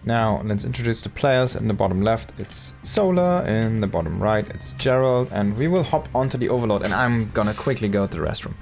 Now let's introduce the players. In the bottom left it's Solar, in the bottom right it's Gerald, and we will hop onto the Overlord, and I'm gonna quickly go to the restroom.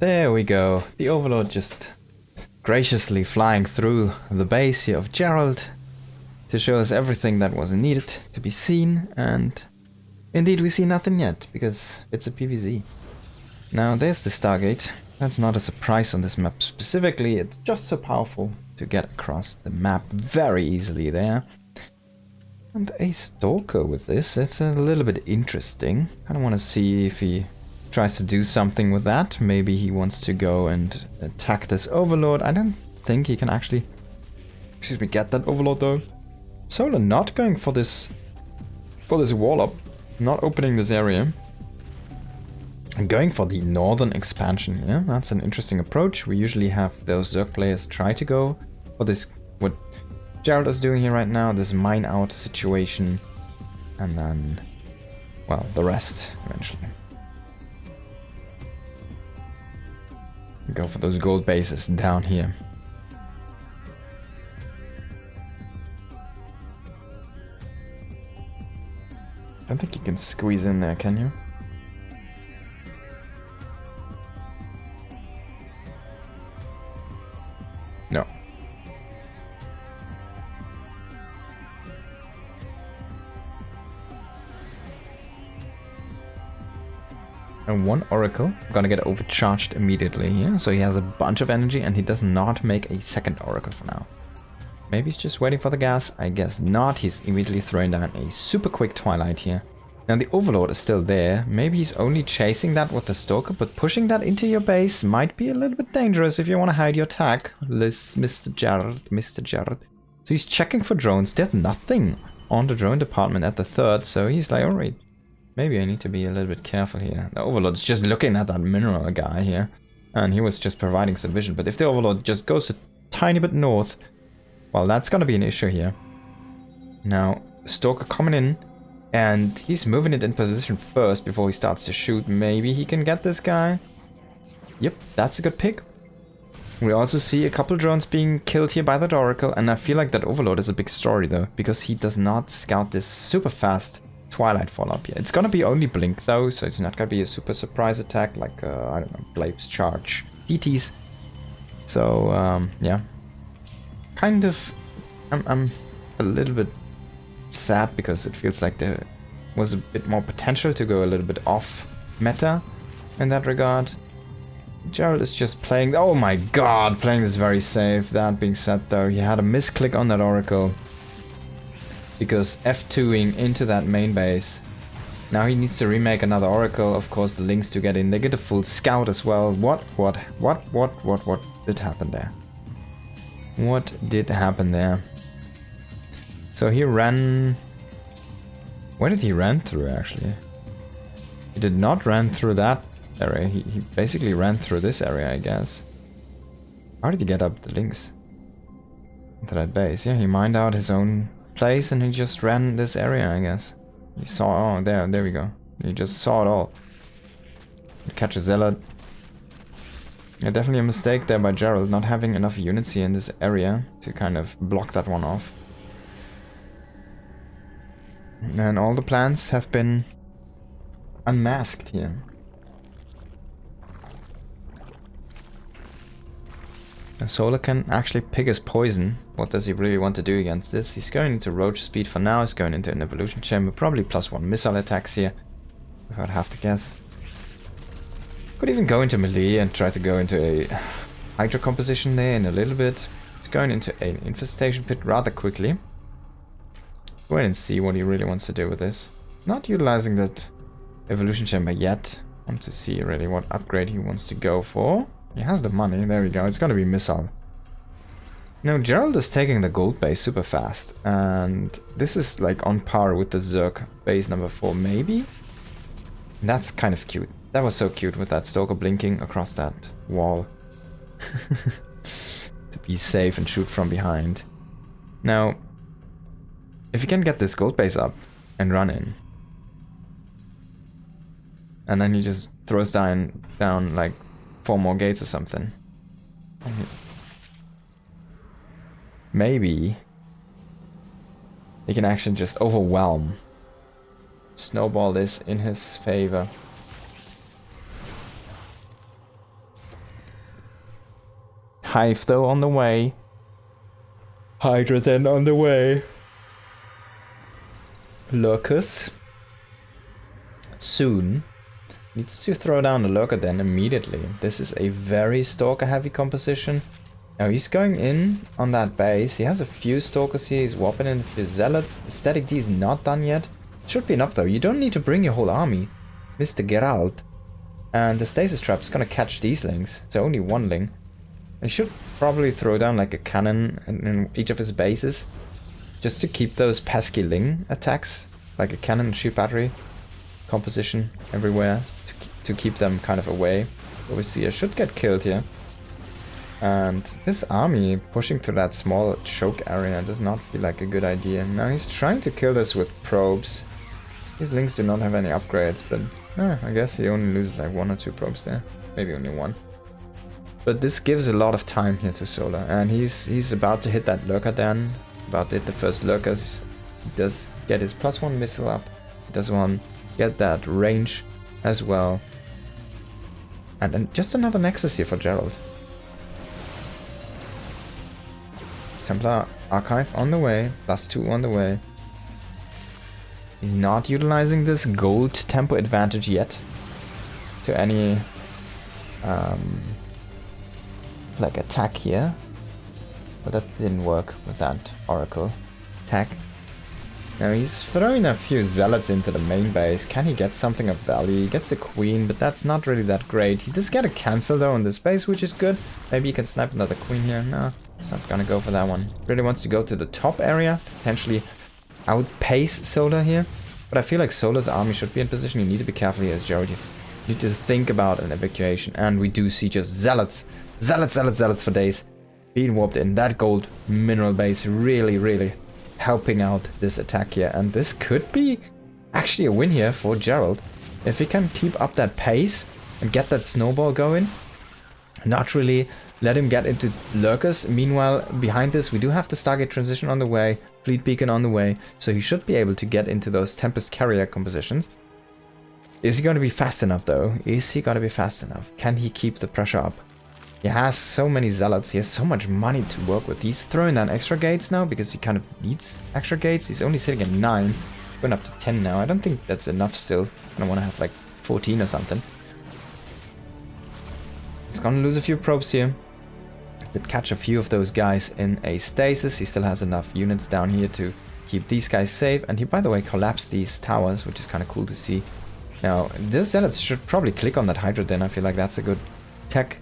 There we go, the Overlord just graciously flying through the base here of Gerald to show us everything that was needed to be seen, and indeed we see nothing yet, because it's a PvZ. Now there's the Stargate. That's not a surprise on this map specifically, it's just so powerful to get across the map very easily there. And a Stalker with this, it's a little bit interesting. I don't want to see if he tries to do something with that. Maybe he wants to go and attack this Overlord. I don't think he can actually, get that Overlord though. Solar not going for this wall up, not opening this area. And going for the northern expansion here. That's an interesting approach. We usually have those Zerg players try to go for this, what Gerald is doing here right now, this mine out situation. And then, well, the rest eventually. Go for those gold bases down here. I don't think you can squeeze in there, can you? No. And one Oracle, gonna get overcharged immediately here, so he has a bunch of energy and he does not make a second Oracle for now. Maybe he's just waiting for the gas, I guess not, he's immediately throwing down a super quick Twilight here. Now the Overlord is still there, maybe he's only chasing that with the Stalker, but pushing that into your base might be a little bit dangerous if you want to hide your attack, Mr. Gerald. So he's checking for drones, there's nothing on the drone department at the third, so he's like, alright. Maybe I need to be a little bit careful here. The Overlord's just looking at that mineral guy here. And he was just providing some vision. But if the Overlord just goes a tiny bit north, well, that's gonna be an issue here. Now, Stalker coming in. And he's moving it in position first before he starts to shoot. Maybe he can get this guy. Yep, that's a good pick. We also see a couple drones being killed here by that Oracle. And I feel like that Overlord is a big story though. Because he does not scout this super fast Twilight follow-up here. It's gonna be only Blink though, so it's not gonna be a super surprise attack like, I don't know, Blave's Charge DTs. So, yeah. Kind of, I'm a little bit sad because it feels like there was a bit more potential to go a little bit off meta in that regard. Gerald is just playing, oh my god, playing this very safe. That being said though, he had a misclick on that Oracle. Because F2ing into that main base Now he needs to remake another Oracle. Of course, the links to get in. They get a full scout as well. What did happen there? What did happen there? So he ran... Where did he run through, actually? He did not run through that area. He basically ran through this area, I guess. How did he get up the links? Into that base? Yeah, he mined out his own place and he just ran this area, I guess. He saw... Oh, there we go. He just saw it all. Catch a zealot. Yeah, definitely a mistake there by Gerald, not having enough units here in this area to kind of block that one off. And all the plans have been unmasked here. Solar can actually pick his poison. What does he really want to do against this? He's going into roach speed for now. He's going into an evolution chamber. Probably +1 missile attacks here, if I'd have to guess. Could even go into melee and try to go into a hydra composition there in a little bit. He's going into an infestation pit rather quickly. Go ahead and see what he really wants to do with this. Not utilizing that evolution chamber yet. Want to see really what upgrade he wants to go for. He has the money, there we go, it's gonna be missile. Now Gerald is taking the gold base super fast, and this is like on par with the Zerg base number 4 maybe? That's kind of cute. That was so cute with that Stalker blinking across that wall. To be safe and shoot from behind. Now, if you can get this gold base up and run in, and then he just throws down like 4 more gates or something. Maybe he can actually just overwhelm. Snowball this in his favor. Hive though on the way. Hydra then on the way. Lurkers. Soon. Needs to throw down the lurker then immediately. This is a very stalker heavy composition. Now he's going in on that base. He has a few stalkers here. He's whopping in a few zealots. The static D is not done yet. Should be enough though. You don't need to bring your whole army. Mr. Gerald. And the stasis trap is gonna catch these lings. It's only one ling. He should probably throw down like a cannon in each of his bases. Just to keep those pesky ling attacks. Like a cannon and shield battery composition everywhere. To keep them kind of away. Overseer should get killed here. And this army pushing through that small choke area does not feel like a good idea. Now he's trying to kill this with probes. These lings do not have any upgrades, but I guess he only loses like 1 or 2 probes there. Maybe only 1. But this gives a lot of time here to Solar. And he's about to hit that lurker then. About to hit the first lurkers. He does get his +1 missile up. He does want to get that range as well. And then just another Nexus here for Gerald. Templar Archive on the way, +2 on the way. He's not utilizing this gold tempo advantage yet to any like attack here, but that didn't work with that Oracle attack. Now he's throwing a few zealots into the main base. Can he get something of value? He gets a queen, but that's not really that great. He does get a cancel though in this base, which is good. Maybe he can snipe another queen here. No, he's not gonna go for that one. Really wants to go to the top area to potentially outpace Solar here. But I feel like Solar's army should be in position. You need to be careful here as Gerald. You need to think about an evacuation. And we do see just zealots. Zealots for days. Being warped in. That gold mineral base really helping out this attack here. And this could be actually a win here for Gerald. If he can keep up that pace and get that snowball going. Not really let him get into lurkers. Meanwhile, behind this, we do have the Stargate transition on the way. Fleet beacon on the way. So he should be able to get into those Tempest carrier compositions. Is he going to be fast enough though? Is he going to be fast enough? Can he keep the pressure up? He has so many zealots, he has so much money to work with. He's throwing down extra gates now because he kind of needs extra gates. He's only sitting at 9, going up to 10 now. I don't think that's enough still. I don't want to have like 14 or something. He's gonna lose a few probes here. Did catch a few of those guys in a stasis. He still has enough units down here to keep these guys safe. And he, by the way, collapsed these towers, which is kind of cool to see. Now, this zealots should probably click on that Hydra Den. I feel like that's a good tech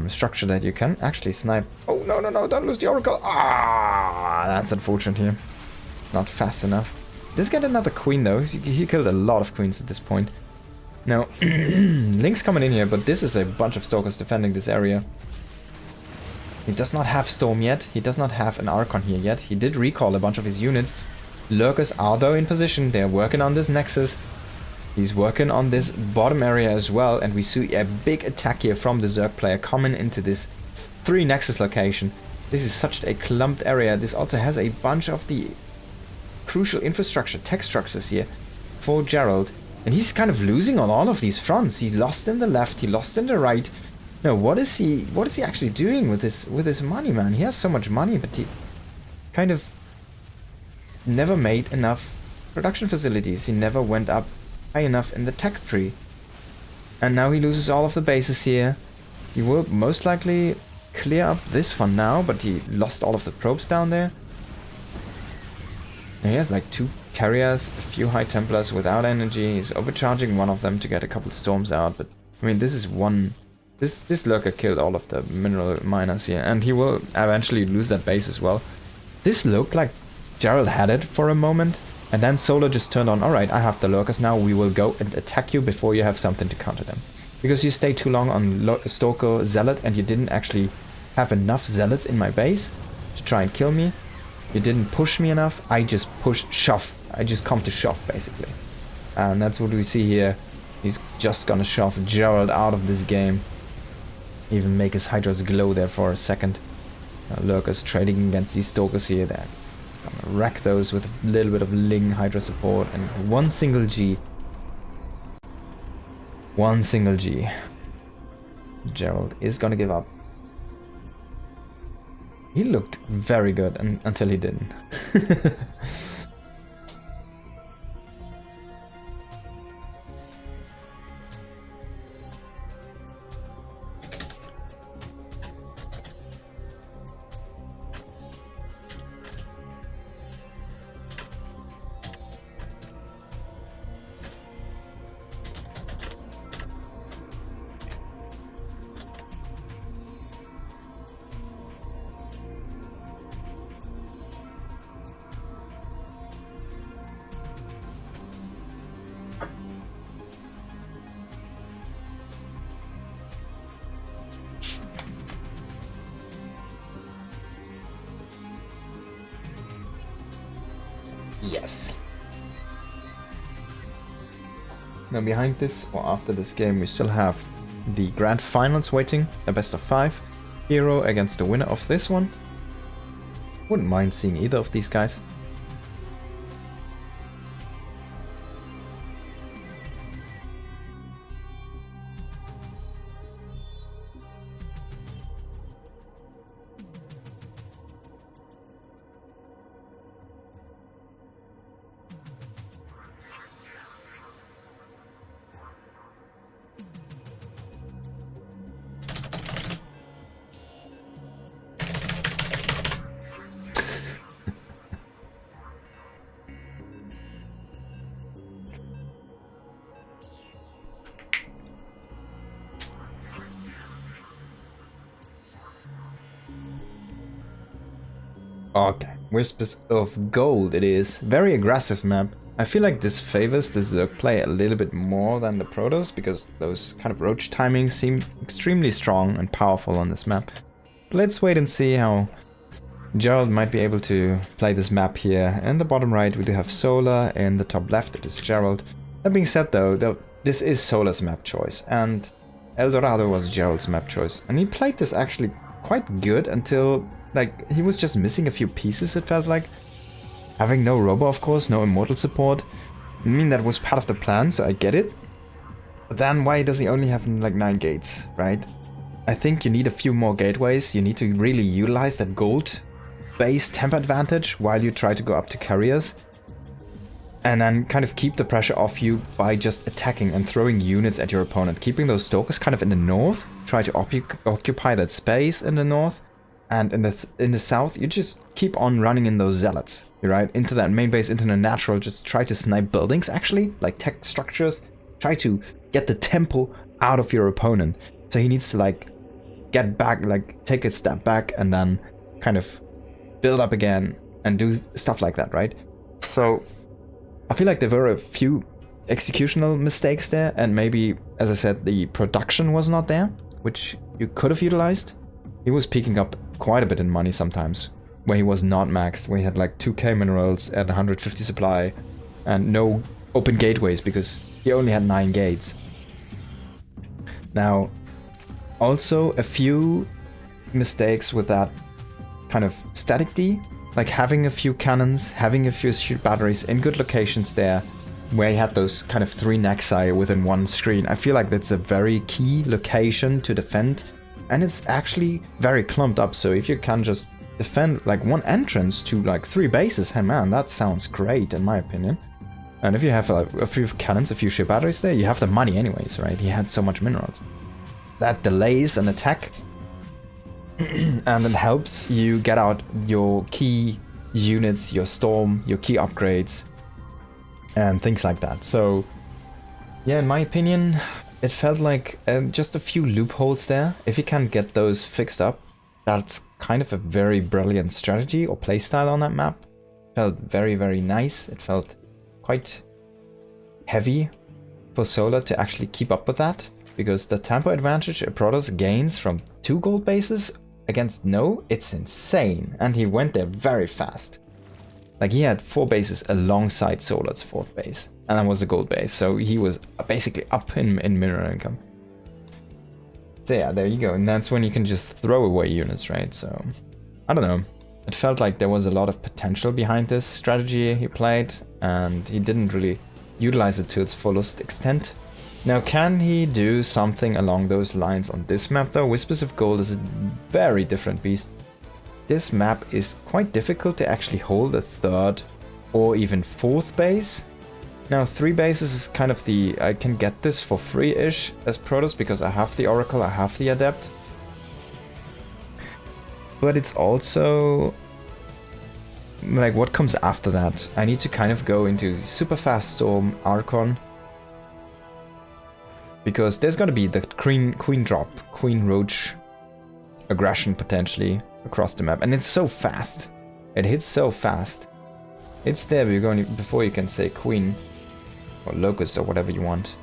structure that you can actually snipe. Oh, no, no, no, don't lose the Oracle. Ah, that's unfortunate here. Not fast enough. Does get another queen, though. He killed a lot of queens at this point. Now, Link's coming in here, but this is a bunch of Stalkers defending this area. He does not have Storm yet. He does not have an Archon here yet. He did recall a bunch of his units. Lurkers are, though, in position. They're working on this Nexus. He's working on this bottom area as well. And we see a big attack here from the Zerg player coming into this 3 Nexus location. This is such a clumped area. This also has a bunch of the crucial infrastructure, tech structures here for Gerald. And he's kind of losing on all of these fronts. He lost in the left, he lost in the right. No, what is he actually doing with his money, man? He has so much money, but he kind of never made enough production facilities. He never went up high enough in the tech tree. And now he loses all of the bases here. He will most likely clear up this for now, but he lost all of the probes down there. And he has like 2 carriers, a few High Templars without energy. He's overcharging one of them to get a couple storms out, but I mean, this is one... This lurker killed all of the mineral miners here, and he will eventually lose that base as well. This looked like Gerald had it for a moment, and then Solar just turned on, alright, I have the lurkers now, we will go and attack you before you have something to counter them. Because you stayed too long on Stalker Zealot, and you didn't actually have enough Zealots in my base to try and kill me. You didn't push me enough, I just shove. I just come to shove, basically. And that's what we see here. He's just gonna shove Gerald out of this game. Even make his Hydras glow there for a second. Lurkers trading against these Stalkers here. They're gonna wreck those with a little bit of Ling Hydra support. And one single G. One single G. Gerald is gonna give up. He looked very good until he didn't. Yes. Now behind this, or after this game, we still have the grand finals waiting, a best of 5. Hero against the winner of this one. Wouldn't mind seeing either of these guys. Okay, Whispers of Gold it is. Very aggressive map. I feel like this favors the Zerg play a little bit more than the Protoss, because those kind of roach timings seem extremely strong and powerful on this map. But let's wait and see how Gerald might be able to play this map here. In the bottom right we do have Solar, in the top left it is Gerald. That being said though, this is Solar's map choice, and Eldorado was Gerald's map choice. And he played this actually quite good until... like, he was just missing a few pieces, it felt like. Having no Robo, of course, no Immortal support. I mean, that was part of the plan, so I get it. But then why does he only have, like, 9 gates, right? I think you need a few more gateways. You need to really utilize that gold-based temp advantage while you try to go up to carriers. And then kind of keep the pressure off you by just attacking and throwing units at your opponent. Keeping those Stalkers kind of in the north. Try to occupy that space in the north. And in the south, you just keep on running in those zealots, right? Into that main base, into the natural, just try to snipe buildings, actually, like tech structures. Try to get the tempo out of your opponent. So he needs to, like, get back, like, take a step back and then kind of build up again and do stuff like that, right? So I feel like there were a few executional mistakes there, and maybe, as I said, the production was not there, which you could have utilized. He was peaking up quite a bit in money sometimes, where he was not maxed, where he had like 2k minerals at 150 supply and no open gateways because he only had 9 gates. Now, also a few mistakes with that kind of static D, like having a few cannons, having a few shield batteries in good locations there, where he had those kind of 3 Nexi within one screen. I feel like that's a very key location to defend. And it's actually very clumped up, so if you can just defend like one entrance to like 3 bases, hey man, that sounds great in my opinion. And if you have a few cannons, a few ship batteries there, you have the money anyways, right? He had so much minerals. That delays an attack, and it helps you get out your key units, your storm, your key upgrades, and things like that. So yeah, in my opinion, it felt like just a few loopholes there. If you can get those fixed up, that's kind of a very brilliant strategy or playstyle on that map. It felt very, very nice. It felt quite heavy for Solar to actually keep up with that, because the tempo advantage a Protoss gains from 2 gold bases against no, it's insane. And he went there very fast. Like, he had 4 bases alongside Solar's 4th base. And that was a gold base, so he was basically up in mineral income. So yeah, there you go, and that's when you can just throw away units, right? So, I don't know. It felt like there was a lot of potential behind this strategy he played, and he didn't really utilize it to its fullest extent. Now, can he do something along those lines on this map though? Whispers of Gold is a very different beast. This map is quite difficult to actually hold a 3rd or even 4th base. Now 3 bases is kind of the, I can get this for free-ish as Protoss because I have the Oracle, I have the Adept. But it's also like what comes after that. I need to kind of go into super fast Storm, Archon. Because there's gonna be the Queen drop, Queen Roach aggression potentially across the map. And it's so fast. It hits so fast. It's there before you can say Queen. Or Locust or whatever you want.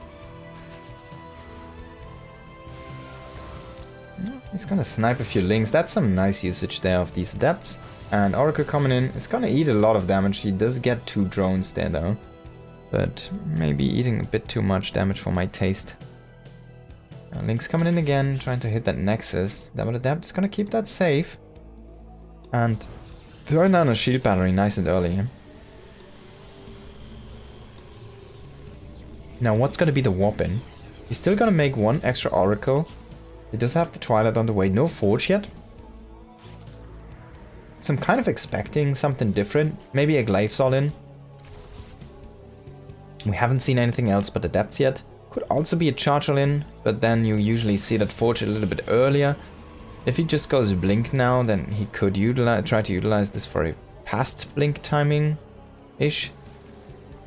He's gonna snipe a few links. That's some nice usage there of these adepts. And Oracle coming in. It's gonna eat a lot of damage. He does get 2 drones there though. But maybe eating a bit too much damage for my taste. Link's coming in again, trying to hit that Nexus. Double Adept's gonna keep that safe. And throwing down a shield battery nice and early. Now what's gonna be the warp in? He's still gonna make 1 extra Oracle. He does have the Twilight on the way, no Forge yet. So I'm kind of expecting something different. Maybe a Glaive Sol in. We haven't seen anything else but Adepts yet. Could also be a Charger in, but then you usually see that Forge a little bit earlier. If he just goes Blink now, then he could try to utilize this for a past Blink timing-ish.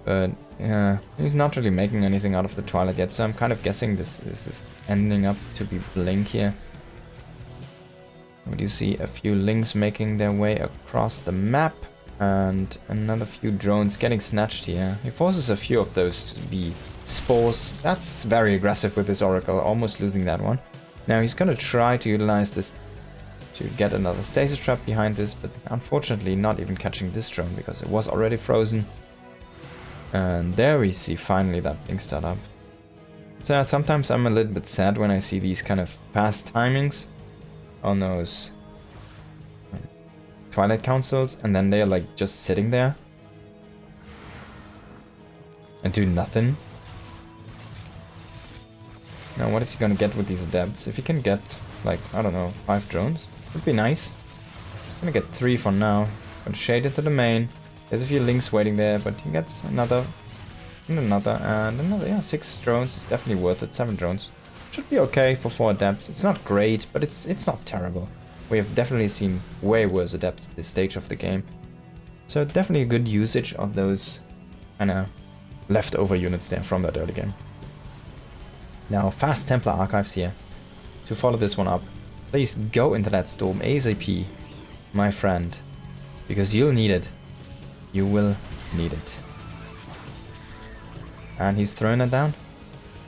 But yeah, he's not really making anything out of the Twilight yet, so I'm kind of guessing this is ending up to be Blink here. We do see a few links making their way across the map, and another few drones getting snatched here. He forces a few of those to be spores. That's very aggressive with this Oracle, almost losing that one. Now he's gonna try to utilize this to get another stasis trap behind this, but unfortunately not even catching this drone because it was already frozen. And there we see finally that blink start up. So sometimes I'm a little bit sad when I see these kind of fast timings on those Twilight Councils, and then they're like just sitting there and do nothing. Now what is he gonna get with these Adepts? If he can get like, I don't know, 5 drones, would be nice. I'm gonna get 3 for now. He's gonna shade it to the main. There's a few links waiting there, but he gets another and another and another. Yeah, 6 drones is definitely worth it. 7 drones should be okay for 4 Adepts. It's not great, but it's not terrible. We have definitely seen way worse adepts at this stage of the game. So definitely a good usage of those kind of leftover units there from that early game. Now, fast Templar archives here. To follow this one up, please go into that storm ASAP, my friend, because you'll need it. You will need it. And he's throwing it down.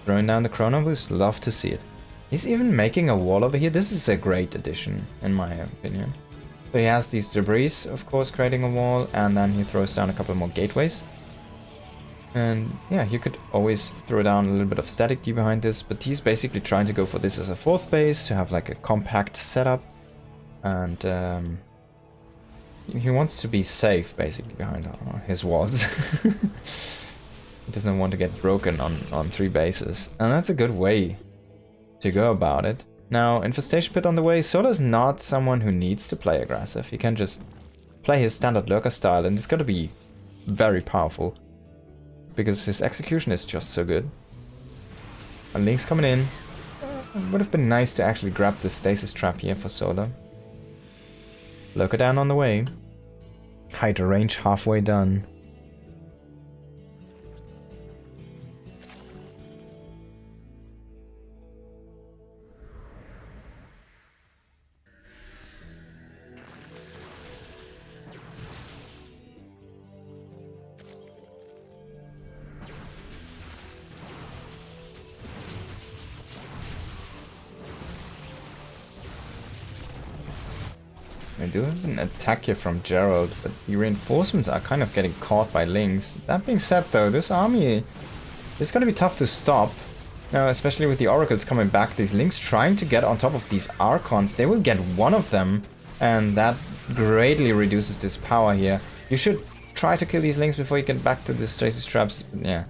Throwing down the Chrono Boost. Love to see it. He's even making a wall over here. This is a great addition, in my opinion. So he has these debris, of course, creating a wall, and then he throws down a couple more gateways. And yeah, you could always throw down a little bit of static D behind this, but he's basically trying to go for this as a fourth base, to have like a compact setup. And he wants to be safe, basically, behind his walls. He doesn't want to get broken on 3 bases. And that's a good way to go about it. Now, Infestation Pit on the way. Solar's not someone who needs to play aggressive. He can just play his standard lurker style, and it's going to be very powerful. Because his execution is just so good. And Link's coming in. It would have been nice to actually grab the stasis trap here for Solar. Lurker down on the way. Hydra range halfway done. I do have an attack here from Gerald, but the reinforcements are kind of getting caught by Lings. That being said though, this army is going to be tough to stop. Now, especially with the Oracles coming back, these Lings trying to get on top of these Archons. They will get one of them, and that greatly reduces this power here. You should try to kill these Lings before you get back to the stasis traps. But yeah,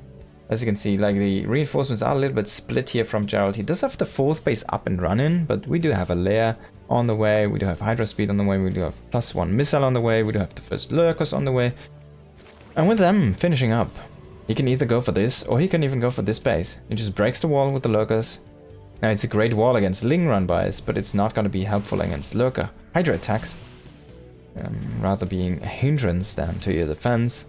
as you can see, like the reinforcements are a little bit split here from Gerald. He does have the 4th base up and running, but we do have a lair on the way, we do have Hydra speed on the way, we do have +1 missile on the way, we do have the first lurkers on the way. And with them finishing up, he can either go for this, or he can even go for this base. He just breaks the wall with the lurkers. Now it's a great wall against Ling run-bys, but it's not going to be helpful against lurker Hydra attacks. Rather being a hindrance than to your defense.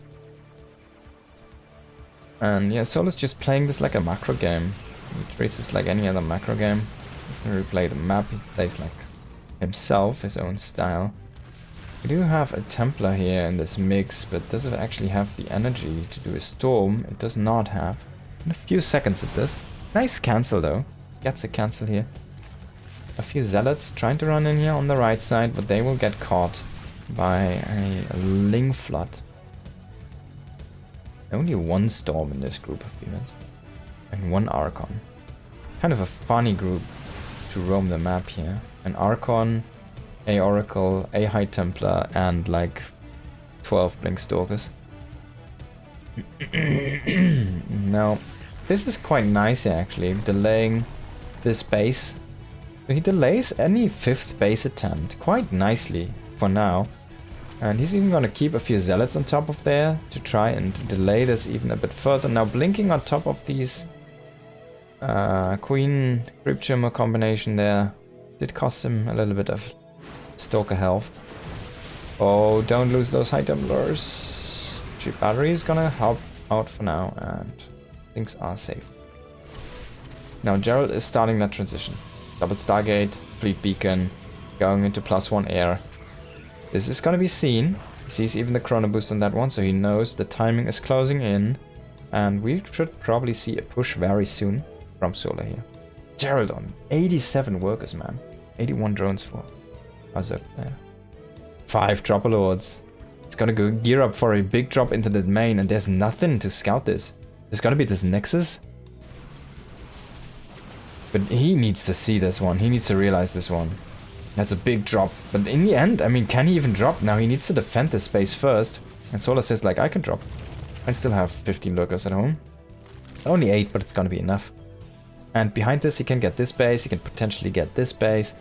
And yeah, Solar's just playing this like a macro game. He treats this like any other macro game. He's going to replay the map, he plays like himself, his own style. We do have a Templar here in this mix, but does it actually have the energy to do a storm? It does not have. In a few seconds it does. Nice cancel though. Gets a cancel here. A few Zealots trying to run in here on the right side, but they will get caught by a Ling flood. Only 1 storm in this group of demons. And 1 Archon. Kind of a funny group to roam the map here. An Archon, a Oracle, a High Templar, and like 12 Blink Stalkers. Now, this is quite nice actually, delaying this base. He delays any 5th base attempt quite nicely for now. And he's even gonna keep a few Zealots on top of there to try and delay this even a bit further. Now, blinking on top of these Queen Crypt Tumor combination there did cost him a little bit of Stalker health. Oh, don't lose those High Templars. Cheap battery is gonna help out for now, and things are safe. Now Gerald is starting that transition. Double Stargate, Fleet Beacon, going into +1 air. This is gonna be seen. He sees even the Chrono Boost on that one, so he knows the timing is closing in. And we should probably see a push very soon from Solar here. Gerald on 87 workers, man. 81 drones for Azuk there. 5 Dropper Lords. It's gonna go gear up for a big drop into the main, and there's nothing to scout this. There's gonna be this Nexus. But he needs to see this one. He needs to realize this one. That's a big drop. But in the end, I mean, can he even drop? Now he needs to defend this space first. And Solar says, like, I can drop. I still have 15 lurkers at home. Only 8, but it's gonna be enough. And behind this, he can get this base, he can potentially get this base.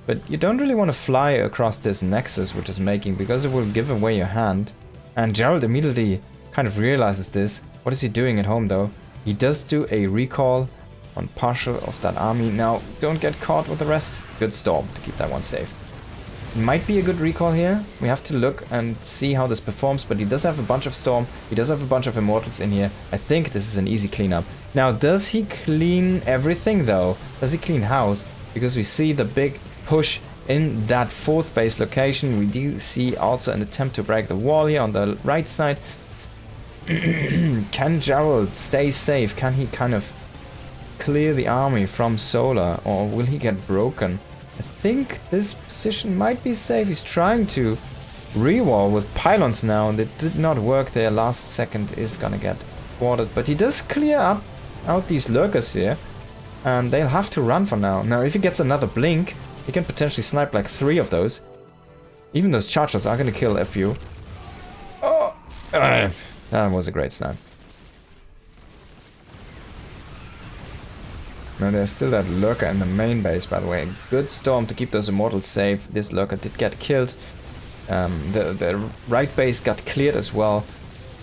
But you don't really want to fly across this Nexus, which is making, because it will give away your hand. And Gerald immediately kind of realizes this. What is he doing at home, though? He does do a recall on partial of that army. Now, don't get caught with the rest. Good storm to keep that one safe. might be a good recall here. We have to look and see how this performs, but he does have a bunch of Storm. He does have a bunch of Immortals in here. I think this is an easy cleanup. Now, does he clean everything though? Does he clean house? Because we see the big push in that 4th base location. We do see also an attempt to break the wall here on the right side. Can Gerald stay safe? Can he kind of clear the army from Solar, or will he get broken? I think this position might be safe. He's trying to re-wall with pylons now, and it did not work there. Last second is gonna get thwarted, but he does clear out these lurkers here, and they'll have to run for now. Now, if he gets another blink, he can potentially snipe like 3 of those. Even those chargers are gonna kill a few. Oh, that was a great snipe. Now there's still that lurker in the main base, by the way. Good Storm to keep those Immortals safe. This lurker did get killed. The right base got cleared as well.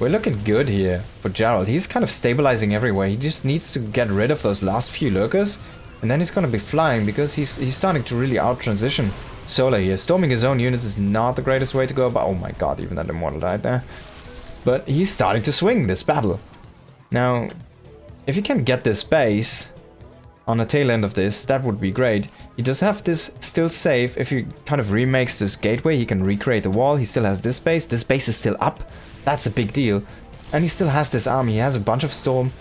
We're looking good here for Gerald. He's kind of stabilizing everywhere. He just needs to get rid of those last few lurkers, and then he's gonna be flying, because he's starting to really out-transition Solar here. Storming his own units is not the greatest way to go about. Oh my god, even that Immortal died there. But he's starting to swing this battle. Now, if he can get this base on the tail end of this, that would be great. He does have this still safe. If he kind of remakes this gateway, he can recreate the wall. He still has this base. This base is still up. That's a big deal. And he still has this army. He has a bunch of Storm.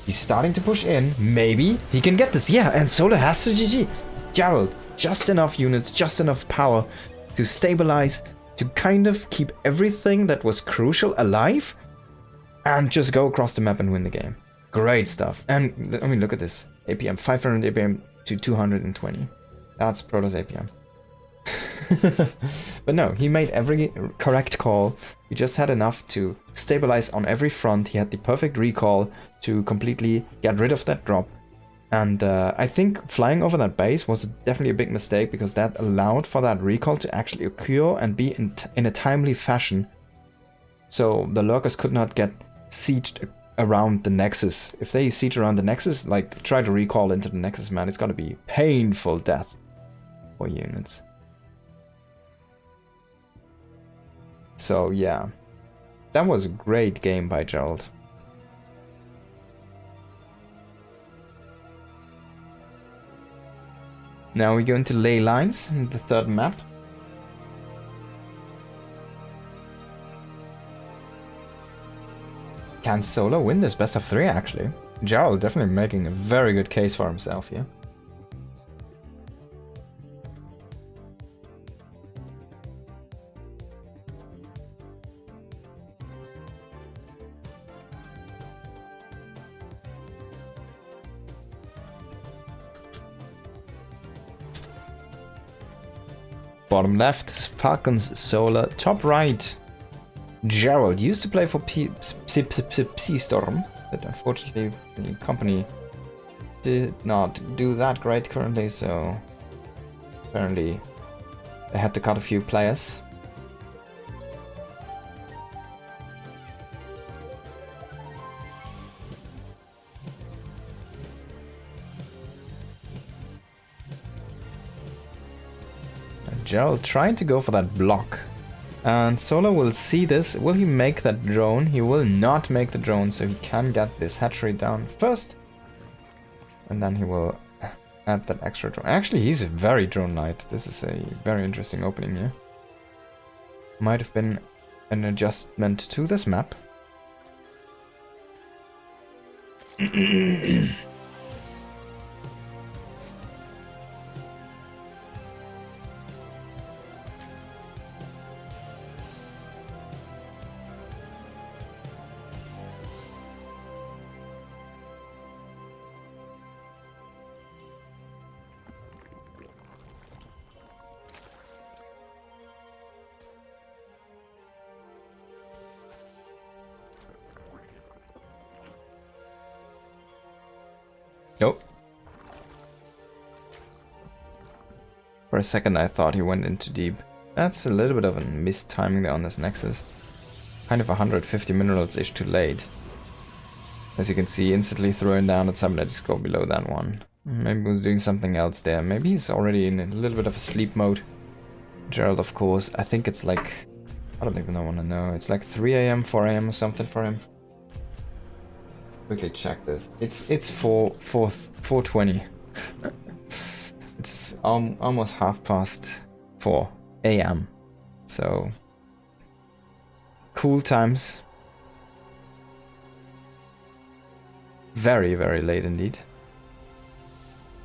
He's starting to push in. Maybe he can get this. Yeah, and Solar has to GG. Gerald, just enough units, just enough power to stabilize, to kind of keep everything that was crucial alive, and just go across the map and win the game. Great stuff. And I mean, look at this. APM, 500 APM to 220. That's Protoss APM. But no, he made every correct call. He just had enough to stabilize on every front. He had the perfect recall to completely get rid of that drop. And I think flying over that base was definitely a big mistake, because that allowed for that recall to actually occur and be in a timely fashion. So the lurkers could not get sieged around the Nexus. If they siege around the Nexus, like try to recall into the Nexus, man, it's gonna be painful death for units. So yeah, that was a great game by Gerald. Now we go into ley lines in the 3rd map. Can Solar win this best of 3 actually? Gerald definitely making a very good case for himself here. Bottom left, Falcons, Solar. Top right, Gerald used to play for Storm, but unfortunately the company did not do that great currently, so apparently they had to cut a few players. Gerald trying to go for that block. And Solar will see this. Will he make that drone? He will not make the drone, so he can get this hatchery down first. And then he will add that extra drone. Actually, he's a very drone knight. This is a very interesting opening here. Might have been an adjustment to this map. Nope. For a second I thought he went into deep. That's a little bit of a mistiming there on this Nexus. Kind of 150 minerals-ish too late. As you can see, instantly throwing down at something that just go below that one. Maybe he was doing something else there. Maybe he's already in a little bit of a sleep mode. Gerald, of course. I think it's like, I don't even want to know. It's like 3 a.m., 4 a.m. or something for him. Quickly check this. It's 4:20. It's almost 4:30 a.m. So cool times. Very, very late indeed.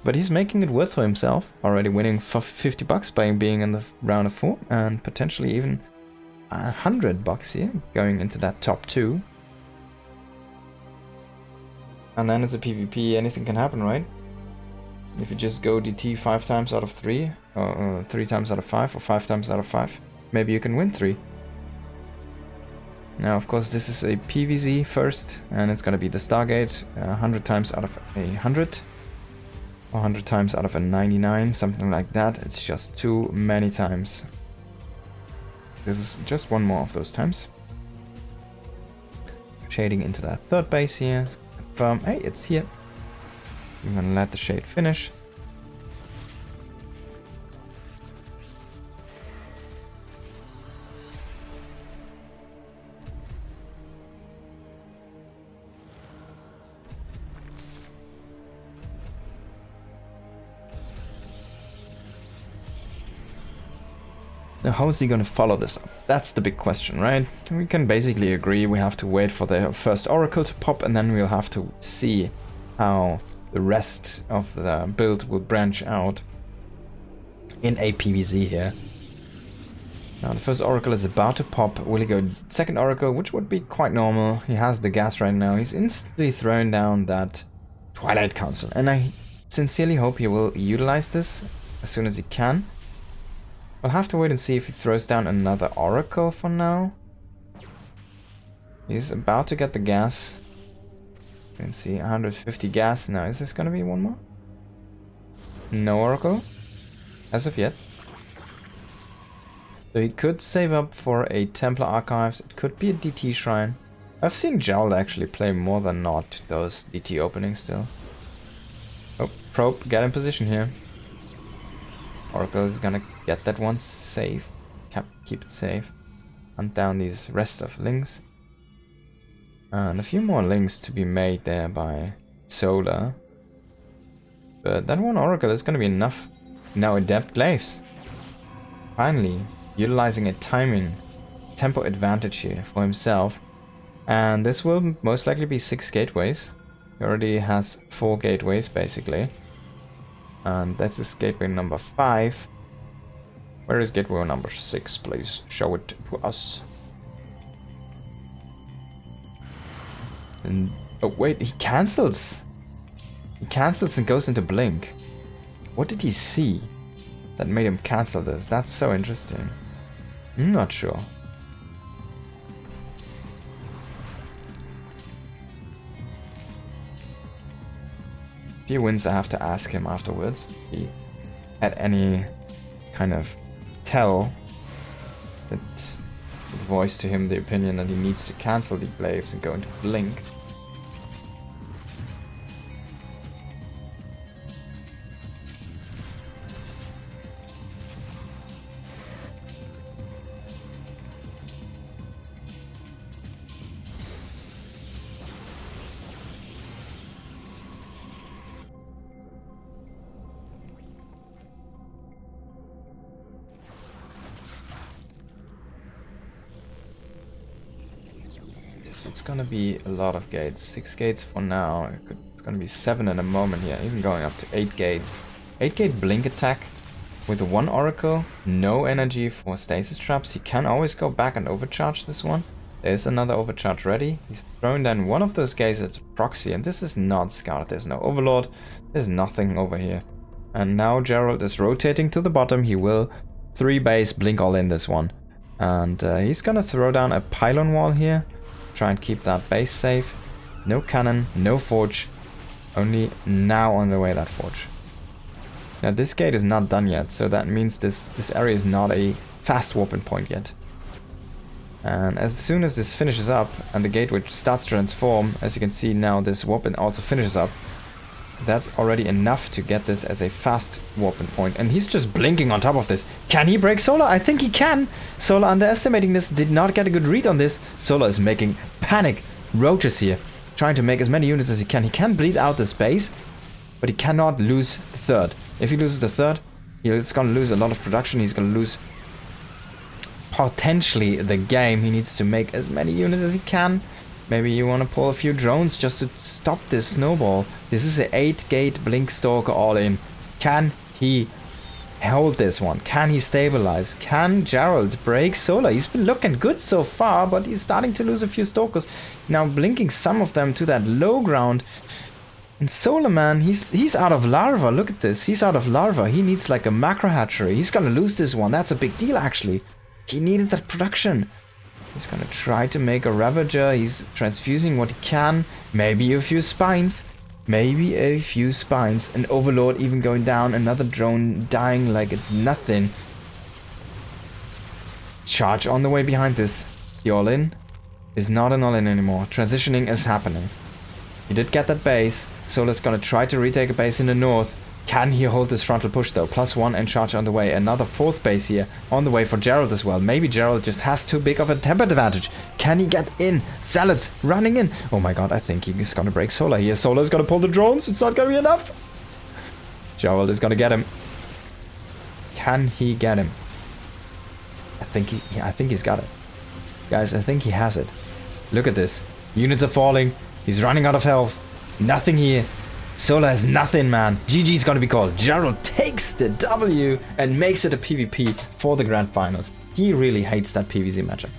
But he's making it worth for himself. Already winning for $50 by being in the round of 4, and potentially even $100 here, going into that top 2. And then it's a PvP, anything can happen, right? If you just go DT 5 times out of 3, or 3 times out of 5, or 5 times out of 5, maybe you can win 3. Now, of course, this is a PvZ first, and it's gonna be the Stargate, 100 times out of 100, or 100 times out of a 99, something like that. It's just too many times. This is just one more of those times. Shading into that third base here. Confirm, hey, it's here. I'm gonna let the shade finish. Now, how is he going to follow this up? That's the big question, right? We can basically agree we have to wait for the first Oracle to pop, and then we'll have to see how the rest of the build will branch out in a PvZ here. Now, the first Oracle is about to pop. Will he go second Oracle, which would be quite normal. He has the gas right now. He's instantly throwing down that Twilight Council, and I sincerely hope he will utilize this as soon as he can. I'll have to wait and see if he throws down another Oracle for now. He's about to get the gas. You can see 150 gas. Now, is this gonna be one more? No Oracle, as of yet. So he could save up for a Templar Archives. It could be a DT Shrine. I've seen Gerald actually play more than not those DT openings still. Oh, Probe, get in position here. Oracle is gonna get that one safe. Keep it safe. Hunt down these rest of links. And a few more links to be made there by Solar. But that one Oracle is gonna be enough. Now Adept Glaives. Finally, utilizing a timing tempo advantage here for himself. And this will most likely be 6 gateways. He already has 4 gateways basically. And that's his gateway number 5. Where is gateway number 6? Please show it to us. And oh wait, he cancels. He cancels and goes into blink. What did he see that made him cancel this? That's so interesting. I'm not sure. If he wins, I have to ask him afterwards if he had any kind of tell that would voice to him the opinion that he needs to cancel the glaives and go into blink. So it's gonna be a lot of gates. 6 gates for now. It's gonna be 7 in a moment here, even going up to 8 gates. 8 gate blink attack with 1 Oracle, no energy for stasis traps. He can always go back and overcharge this one. There's another overcharge ready. He's thrown down one of those gates at proxy, and this is not scouted. There's no Overlord, there's nothing over here. And now Gerald is rotating to the bottom. He will 3 base blink all in this one. And he's gonna throw down a pylon wall here. Try and keep that base safe. No cannon, no forge. Only now on the way that forge. Now this gate is not done yet, so that means this area is not a fast warping point yet. And as soon as this finishes up and the gate which starts to transform, as you can see now this warping also finishes up, That's already enough to get this as a fast warping point. And he's just blinking on top of this. Can he break Solar? I think he can. Solar underestimating this, did not get a good read on this. Solar is making panic roaches here, trying to make as many units as he can. He can bleed out the space, but he cannot lose the third. If he loses the third, he's going to lose a lot of production. He's going to lose potentially the game. He needs to make as many units as he can. Maybe you want to pull a few drones just to stop this snowball. This is an 8-gate Blink Stalker all in. Can he hold this one? Can he stabilize? Can Gerald break Solar? He's been looking good so far, but he's starting to lose a few Stalkers. Now blinking some of them to that low ground. And Solar Man, he's out of larva. Look at this. He's out of larva. He needs like a macro hatchery. He's gonna lose this one. That's a big deal actually. He needed that production. He's gonna try to make a Ravager. He's transfusing what he can. Maybe a few spines. Maybe a few spines. An Overlord even going down. Another drone dying like it's nothing. Charge on the way behind this. The all-in is not an all-in anymore. Transitioning is happening. He did get that base. Solar's gonna try to retake a base in the north. Can he hold this frontal push though? +1 and charge on the way. Another 4th base here on the way for Gerald as well. Maybe Gerald just has too big of a temper advantage. Can he get in? Salads running in. Oh my god, I think he's gonna break Solar here. Solar's gonna pull the drones. It's not gonna be enough. Gerald is gonna get him. Can he get him? I think he's got it. Guys, I think he has it. Look at this. Units are falling. He's running out of health. Nothing here. Solar has nothing, man. GG's gonna be called. Gerald takes the W and makes it a PvP for the Grand Finals. He really hates that PvZ matchup.